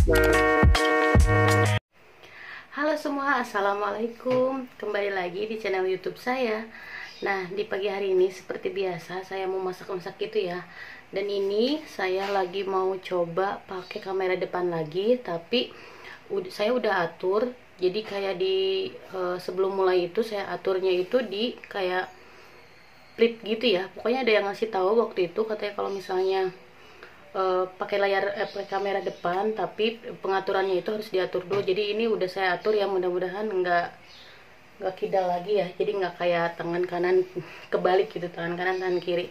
Halo semua, assalamualaikum. Kembali lagi di channel YouTube saya. Nah, di pagi hari ini seperti biasa saya mau masak-masak gitu ya. Dan ini saya lagi mau coba pakai kamera depan lagi, tapi saya udah atur. Jadi kayak di sebelum mulai itu saya aturnya itu di kayak flip gitu ya. Pokoknya ada yang ngasih tahu waktu itu, katanya kalau misalnya pakai pakai kamera depan, tapi pengaturannya itu harus diatur dulu. Jadi ini udah saya atur ya, mudah-mudahan nggak kidal lagi ya, jadi nggak kayak tangan kanan kebalik gitu, tangan kanan tangan kiri.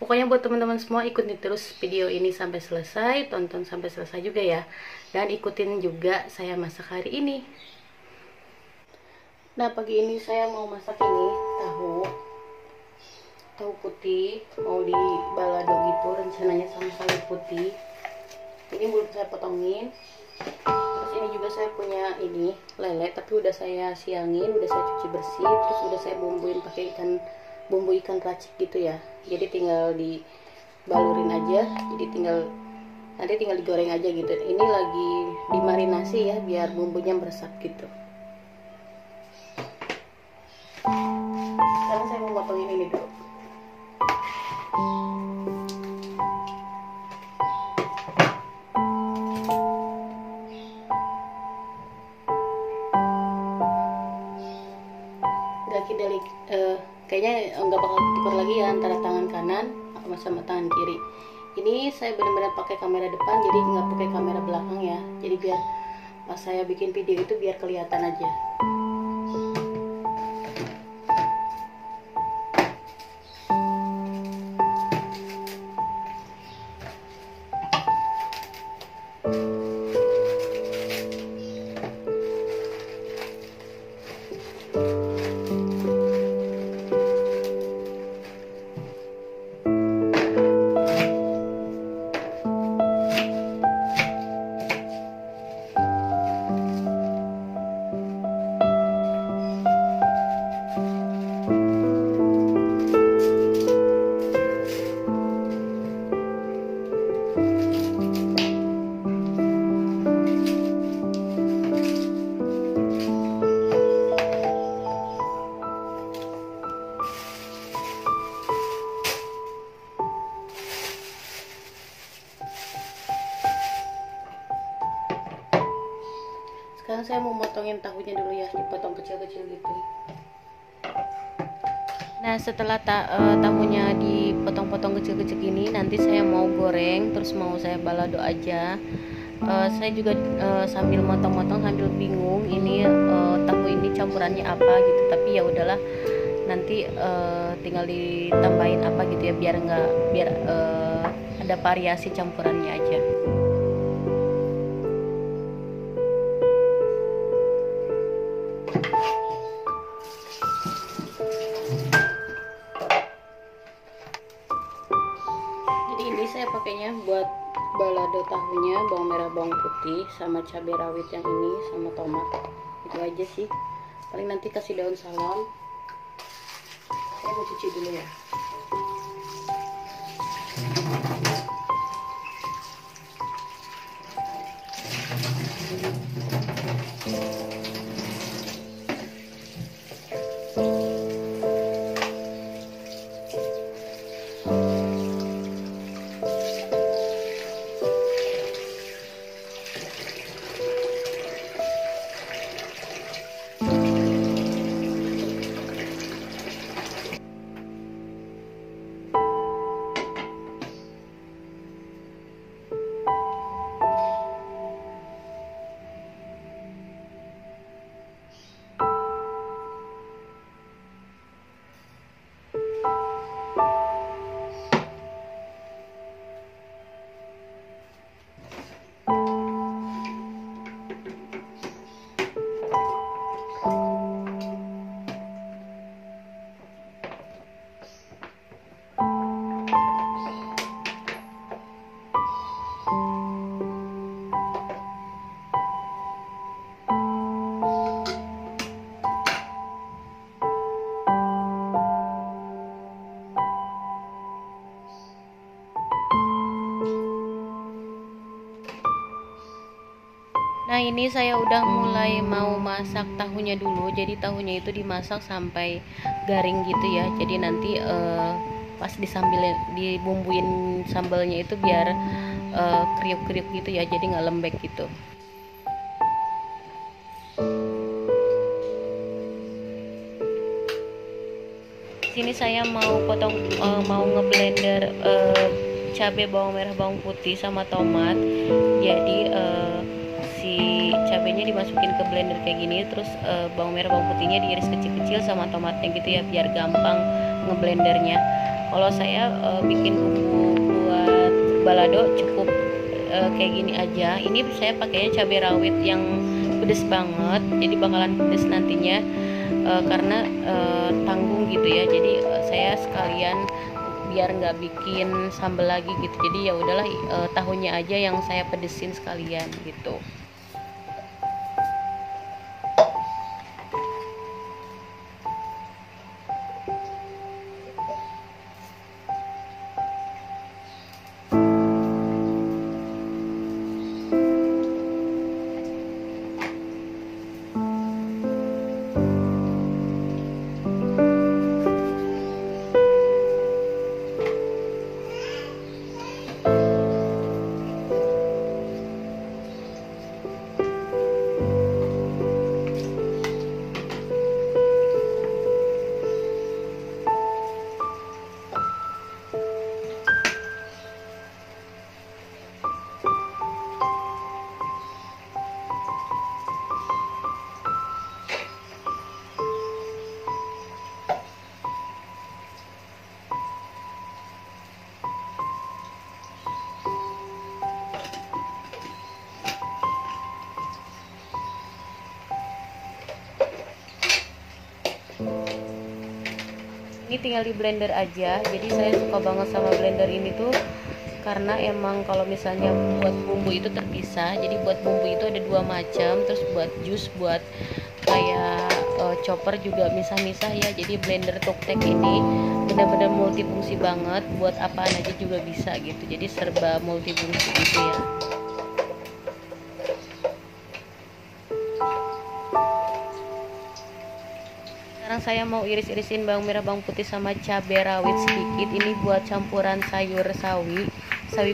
Pokoknya buat teman-teman semua ikutin terus video ini sampai selesai, tonton sampai selesai juga ya, dan ikutin juga saya masak hari ini. Nah, pagi ini saya mau masak ini tahu putih, mau di balado gitu rencananya sama sayur putih. Ini belum saya potongin. Terus ini juga saya punya ini lele, tapi udah saya siangin, udah saya cuci bersih, terus udah saya bumbuin pakai bumbu ikan racik gitu ya. Jadi tinggal dibalurin aja, jadi nanti tinggal digoreng aja gitu. Ini lagi dimarinasi ya, biar bumbunya meresap gitu. Sekarang saya mau potongin ini dulu. Kayaknya nggak bakal tuker lagi ya antara tangan kanan sama tangan kiri. Ini saya benar-benar pakai kamera depan, jadi nggak pakai kamera belakang ya. Jadi biar pas saya bikin video itu biar kelihatan aja. Sekarang saya mau motongin tahunya dulu ya, dipotong kecil-kecil gitu. Nah, setelah tahunya dipotong-potong kecil-kecil gini, nanti saya mau goreng, terus mau saya balado aja. Saya juga sambil motong-motong sambil bingung ini tahu ini campurannya apa gitu, tapi ya udahlah, nanti tinggal ditambahin apa gitu ya, biar ada variasi campurannya aja. Saya pakainya buat balado tahunya bawang merah, bawang putih, sama cabai rawit yang ini, sama tomat. Itu aja sih. Paling nanti kasih daun salam. Saya mau cuci dulu ya. ini saya udah mulai mau masak tahunya dulu. Jadi tahunya itu dimasak sampai garing gitu ya. Jadi nanti pas dibumbuin sambalnya itu biar kriuk-kriuk gitu ya. Jadi nggak lembek gitu. Sini saya mau mau ngeblender cabai, bawang merah, bawang putih sama tomat. Jadi si cabenya dimasukin ke blender kayak gini, terus bawang merah, bawang putihnya diiris kecil-kecil sama tomatnya gitu ya, biar gampang ngeblendernya. Kalau saya bikin bumbu buat balado cukup kayak gini aja. Ini saya pakainya cabai rawit yang pedes banget, jadi bakalan pedes nantinya karena tanggung gitu ya. Jadi saya sekalian biar nggak bikin sambal lagi gitu, jadi ya udahlah tahunya aja yang saya pedesin sekalian gitu. Ini tinggal di blender aja. Jadi saya suka banget sama blender ini tuh karena emang kalau misalnya buat bumbu itu terpisah. Jadi buat bumbu itu ada dua macam, terus buat jus, buat kayak chopper juga misah-misah ya. Jadi blender Tuktek ini benar-benar multifungsi banget, buat apaan aja juga bisa gitu. Jadi serba multifungsi gitu ya. Sekarang saya mau iris-irisin bawang merah, bawang putih sama cabai rawit sedikit. Ini buat campuran sayur sawi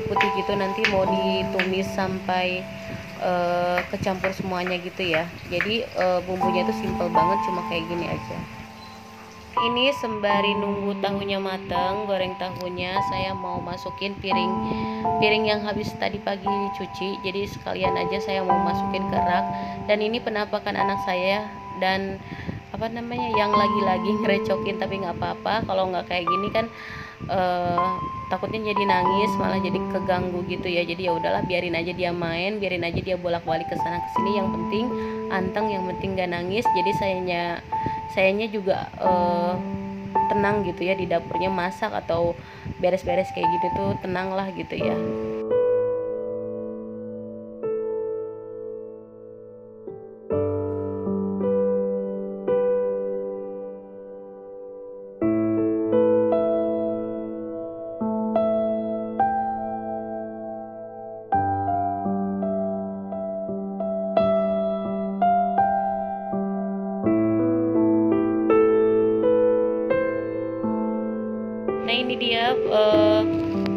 putih gitu. Nanti mau ditumis sampai kecampur semuanya gitu ya. Jadi bumbunya itu simple banget, cuma kayak gini aja. Ini sembari nunggu tahunya matang, goreng tahunya, saya mau masukin piring yang habis tadi pagi dicuci. Jadi sekalian aja saya mau masukin ke rak. Dan ini penampakan anak saya dan apa namanya yang lagi-lagi ngerecokin, tapi nggak apa-apa. Kalau nggak kayak gini kan takutnya jadi nangis, malah jadi keganggu gitu ya. Jadi ya udahlah, biarin aja dia main, biarin aja dia bolak-balik ke sana ke sini. Yang penting anteng, yang penting gak nangis. Jadi sayanya juga tenang gitu ya, di dapurnya masak atau beres-beres kayak gitu tuh tenang lah gitu ya. Nah ini dia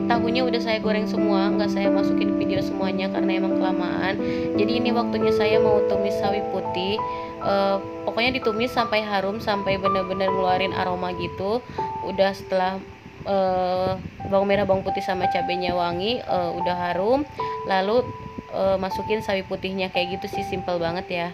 tahunya udah saya goreng semua, nggak saya masukin video semuanya karena emang kelamaan. Jadi ini waktunya saya mau tumis sawi putih. Pokoknya ditumis sampai harum, sampai bener-bener ngeluarin aroma gitu. Udah setelah bawang merah, bawang putih sama cabenya wangi, udah harum, lalu masukin sawi putihnya. Kayak gitu sih, simple banget ya.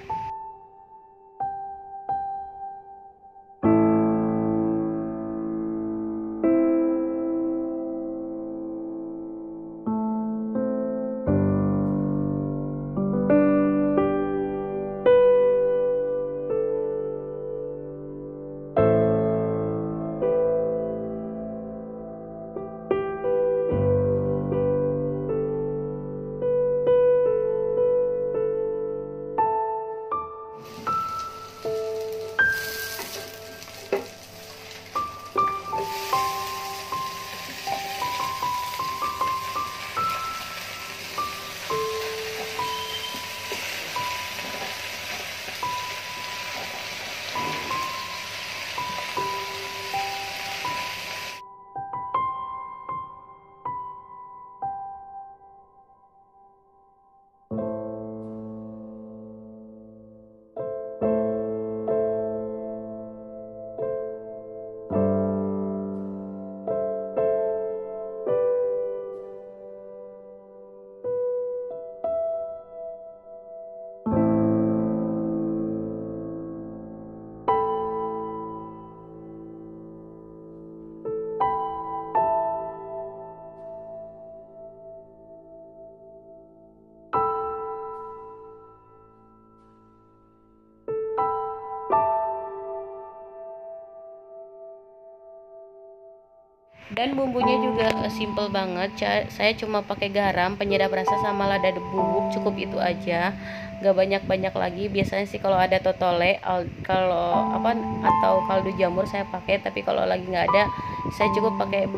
Dan bumbunya juga simple banget. Saya cuma pakai garam, penyedap rasa sama lada bubuk, cukup itu aja. Gak banyak-banyak lagi. Biasanya sih kalau ada totole, kalau apa atau kaldu jamur saya pakai, tapi kalau lagi nggak ada, saya cukup pakai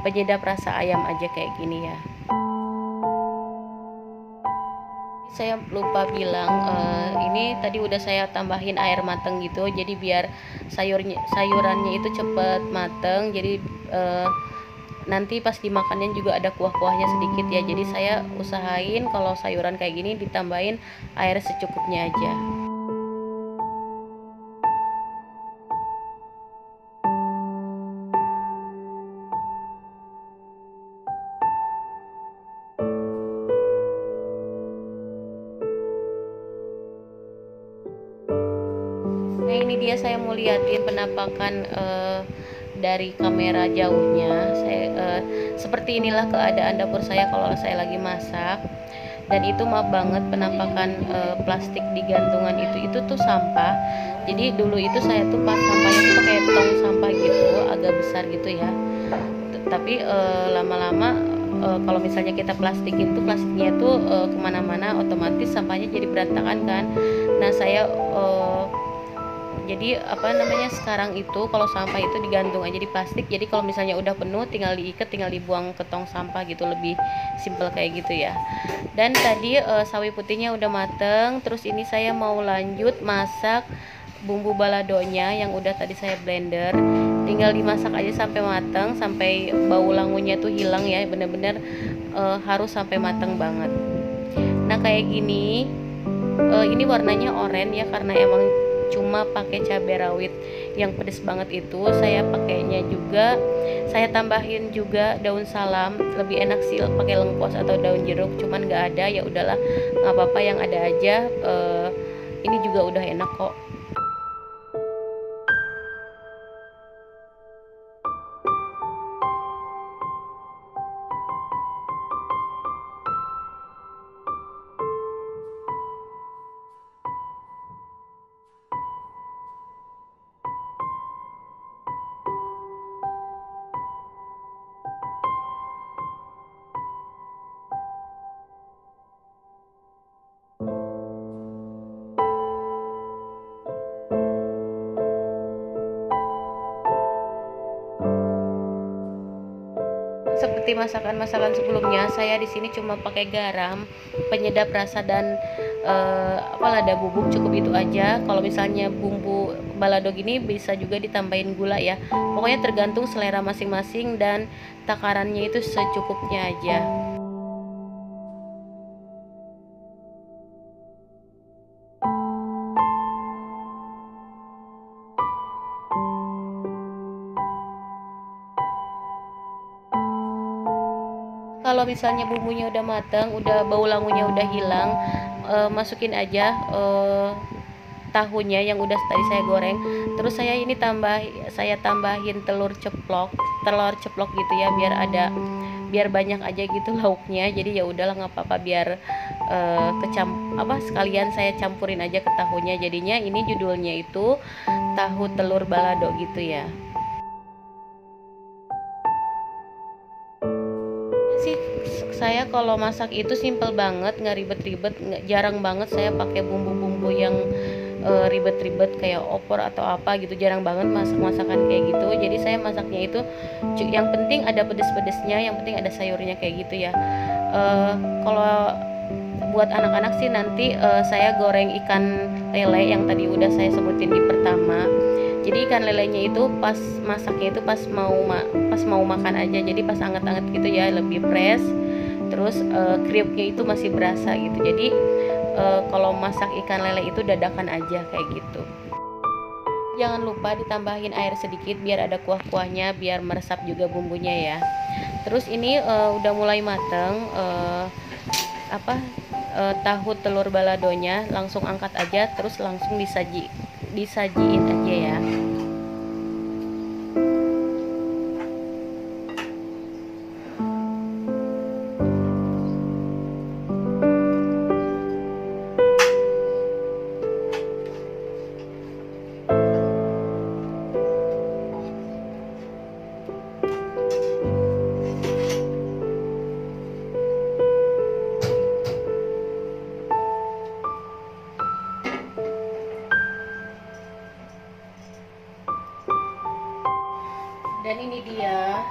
penyedap rasa ayam aja kayak gini ya. Saya lupa bilang, ini tadi udah saya tambahin air mateng gitu, jadi biar sayurannya itu cepet mateng, jadi nanti pas dimakannya juga ada kuah-kuahnya sedikit ya. Jadi saya usahain kalau sayuran kayak gini ditambahin air secukupnya aja. Nah ini dia, saya mau liatin penampakan dari kamera jauhnya. Seperti inilah keadaan dapur saya kalau saya lagi masak. Dan itu maaf banget, penampakan plastik di gantungan itu tuh sampah. Jadi dulu itu saya tuh pas sampahnya tuh pakai tong sampah gitu, agak besar gitu ya. Tapi lama-lama kalau misalnya kita plastikin tuh, plastiknya tuh kemana-mana, otomatis sampahnya jadi berantakan kan. Nah saya jadi apa namanya, sekarang itu kalau sampah itu digantung aja di plastik. Jadi kalau misalnya udah penuh tinggal diikat, tinggal dibuang ke tong sampah gitu, lebih simple kayak gitu ya. Dan tadi sawi putihnya udah mateng. Terus ini saya mau lanjut masak bumbu baladonya yang udah tadi saya blender. Tinggal dimasak aja sampai mateng, sampai bau langunya tuh hilang ya. Bener-bener harus sampai mateng banget. Nah kayak gini, ini warnanya oranye ya, karena emang cuma pakai cabai rawit yang pedes banget itu. Saya pakainya juga, saya tambahin juga daun salam. Lebih enak sih pakai lengkuas atau daun jeruk, cuman nggak ada, ya udahlah nggak apa-apa yang ada aja. Ini juga udah enak kok. Seperti masakan-masakan sebelumnya, saya di sini cuma pakai garam, penyedap rasa dan lada bubuk, cukup itu aja. Kalau misalnya bumbu balado gini bisa juga ditambahin gula ya. Pokoknya tergantung selera masing-masing dan takarannya itu secukupnya aja. Kalau misalnya bumbunya udah matang, udah bau langunya udah hilang, masukin aja tahunya yang udah tadi saya goreng. Terus saya tambahin telur ceplok gitu ya, biar banyak aja gitu lauknya. Jadi ya udahlah nggak apa-apa, biar sekalian saya campurin aja ke tahunya. Jadinya ini judulnya itu tahu telur balado gitu ya. Saya kalau masak itu simple banget, nggak ribet-ribet, jarang banget saya pakai bumbu-bumbu yang ribet-ribet kayak opor atau apa gitu. Jarang banget masak-masakan kayak gitu. Jadi saya masaknya itu yang penting ada pedes-pedesnya, yang penting ada sayurnya kayak gitu ya. Kalau buat anak-anak sih nanti saya goreng ikan lele yang tadi udah saya sebutin di pertama. Jadi ikan lelenya itu pas masaknya itu pas mau makan aja, jadi pas anget-anget gitu ya, lebih fresh. Terus kriuknya itu masih berasa gitu. Jadi kalau masak ikan lele itu dadakan aja kayak gitu. Jangan lupa ditambahin air sedikit biar ada kuah-kuahnya, biar meresap juga bumbunya ya. Terus ini udah mulai mateng, tahu telur baladonya langsung angkat aja, terus langsung disajiin aja ya. Dan ini dia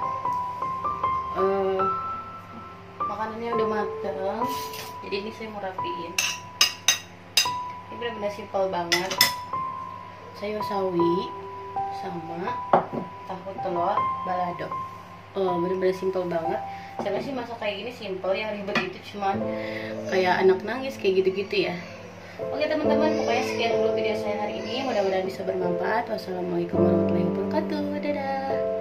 makanannya udah mateng. Jadi ini saya mau rapiin. Ini benar-benar simpel banget. Sayur sawi sama tahu telur balado. Bener-bener simpel banget. Saya sih masak kayak gini simpel, yang ribet itu cuman kayak anak nangis kayak gitu-gitu ya. Oke teman-teman, pokoknya sekian dulu video saya hari ini. Mudah-mudahan bisa bermanfaat. Wassalamualaikum warahmatullahi wabarakatuh. Dadah.